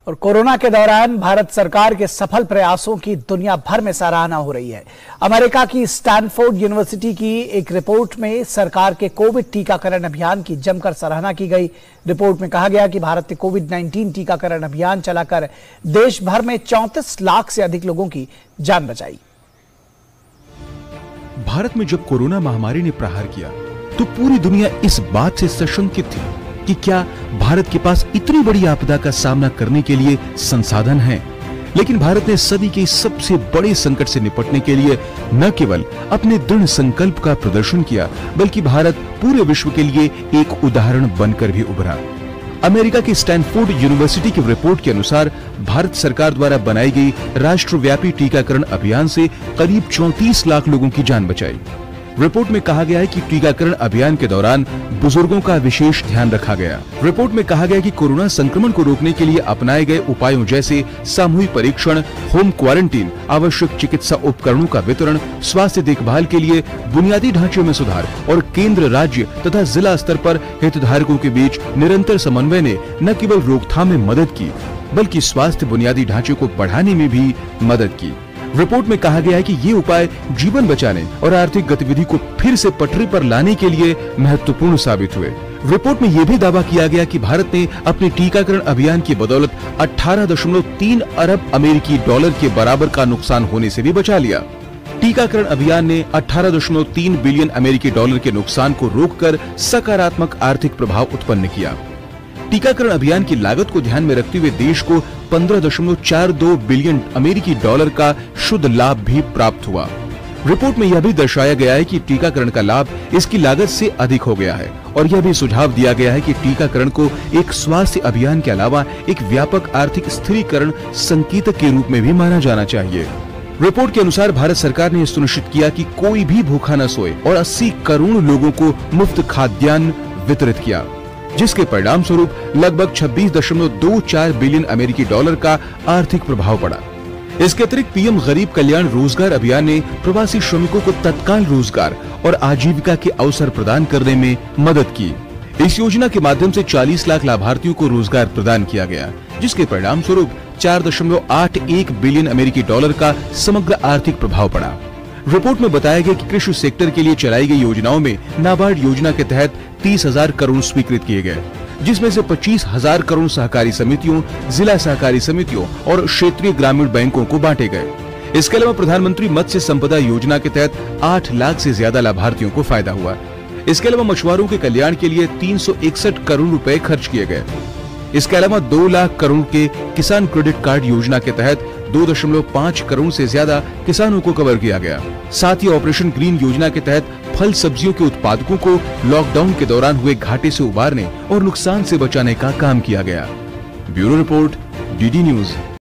और कोरोना के दौरान भारत सरकार के सफल प्रयासों की दुनिया भर में सराहना हो रही है। अमेरिका की स्टैनफोर्ड यूनिवर्सिटी की एक रिपोर्ट में सरकार के कोविड टीकाकरण अभियान की जमकर सराहना की गई। रिपोर्ट में कहा गया कि भारत ने कोविड-19 टीकाकरण अभियान चलाकर देश भर में 34 लाख से अधिक लोगों की जान बचाई। भारत में जब कोरोना महामारी ने प्रहार किया तो पूरी दुनिया इस बात से सशंकित थी कि क्या भारत के पास इतनी बड़ी आपदा का सामना करने के लिए संसाधन हैं। लेकिन भारत ने सदी के सबसे बड़े संकट से निपटने के लिए न केवल अपने दृढ़ संकल्प का प्रदर्शन किया, बल्कि भारत पूरे विश्व के लिए एक उदाहरण बनकर भी उभरा। अमेरिका की स्टैनफोर्ड यूनिवर्सिटी की रिपोर्ट के अनुसार भारत सरकार द्वारा बनाई गई राष्ट्रव्यापी टीकाकरण अभियान से करीब 34 लाख लोगों की जान बचाई। रिपोर्ट में कहा गया है कि टीकाकरण अभियान के दौरान बुजुर्गों का विशेष ध्यान रखा गया। रिपोर्ट में कहा गया कि कोरोना संक्रमण को रोकने के लिए अपनाए गए उपायों जैसे सामूहिक परीक्षण, होम क्वारंटीन, आवश्यक चिकित्सा उपकरणों का वितरण, स्वास्थ्य देखभाल के लिए बुनियादी ढांचे में सुधार और केंद्र, राज्य तथा जिला स्तर पर हितधारकों के बीच निरंतर समन्वय ने न केवल रोकथाम में मदद की, बल्कि स्वास्थ्य बुनियादी ढांचे को बढ़ाने में भी मदद की। रिपोर्ट में कहा गया है कि ये उपाय जीवन बचाने और आर्थिक गतिविधि को फिर से पटरी पर लाने के लिए महत्वपूर्ण साबित हुए। रिपोर्ट में यह भी दावा किया गया कि भारत ने अपने टीकाकरण अभियान की बदौलत 18.3 अरब अमेरिकी डॉलर के बराबर का नुकसान होने से भी बचा लिया। टीकाकरण अभियान ने 18.3 बिलियन अमेरिकी डॉलर के नुकसान को रोककर सकारात्मक आर्थिक प्रभाव उत्पन्न किया। टीकाकरण अभियान की लागत को ध्यान में रखते हुए देश को 15.42 बिलियन अमेरिकी डॉलर का शुद्ध लाभ भी प्राप्त हुआ। रिपोर्ट में यह भी दर्शाया गया है कि टीकाकरण का लाभ इसकी लागत से अधिक हो गया है और यह भी सुझाव दिया गया है कि टीकाकरण को एक स्वास्थ्य अभियान के अलावा एक व्यापक आर्थिक स्थिरीकरण संकेतक के रूप में भी माना जाना चाहिए। रिपोर्ट के अनुसार भारत सरकार ने सुनिश्चित किया कि कोई भी भूखा न सोए और 80 करोड़ लोगों को मुफ्त खाद्यान्न वितरित किया, जिसके परिणाम स्वरूप लगभग 26.24 बिलियन अमेरिकी डॉलर का आर्थिक प्रभाव पड़ा। इसके अतिरिक्त पीएम गरीब कल्याण रोजगार अभियान ने प्रवासी श्रमिकों को तत्काल रोजगार और आजीविका के अवसर प्रदान करने में मदद की। इस योजना के माध्यम से 40 लाख लाभार्थियों को रोजगार प्रदान किया गया, जिसके परिणाम स्वरूप 4.81 बिलियन अमेरिकी डॉलर का समग्र आर्थिक प्रभाव पड़ा। रिपोर्ट में बताया गया कि कृषि सेक्टर के लिए चलाई गई योजनाओं में नाबार्ड योजना के तहत 30,000 करोड़ स्वीकृत किए गए, जिसमें से 25,000 करोड़ सहकारी समितियों, जिला सहकारी समितियों और क्षेत्रीय ग्रामीण बैंकों को बांटे गए। इसके अलावा प्रधानमंत्री मत्स्य संपदा योजना के तहत 8 लाख से ज्यादा लाभार्थियों को फायदा हुआ। इसके अलावा मछुआरों के कल्याण के लिए 361 करोड़ रुपए खर्च किए गए। इसके अलावा 2 लाख करोड़ के किसान क्रेडिट कार्ड योजना के तहत 2.5 करोड़ से ज्यादा किसानों को कवर किया गया। साथ ही ऑपरेशन ग्रीन योजना के तहत फल सब्जियों के उत्पादकों को लॉकडाउन के दौरान हुए घाटे से उबारने और नुकसान से बचाने का काम किया गया। Bureau report, DD news.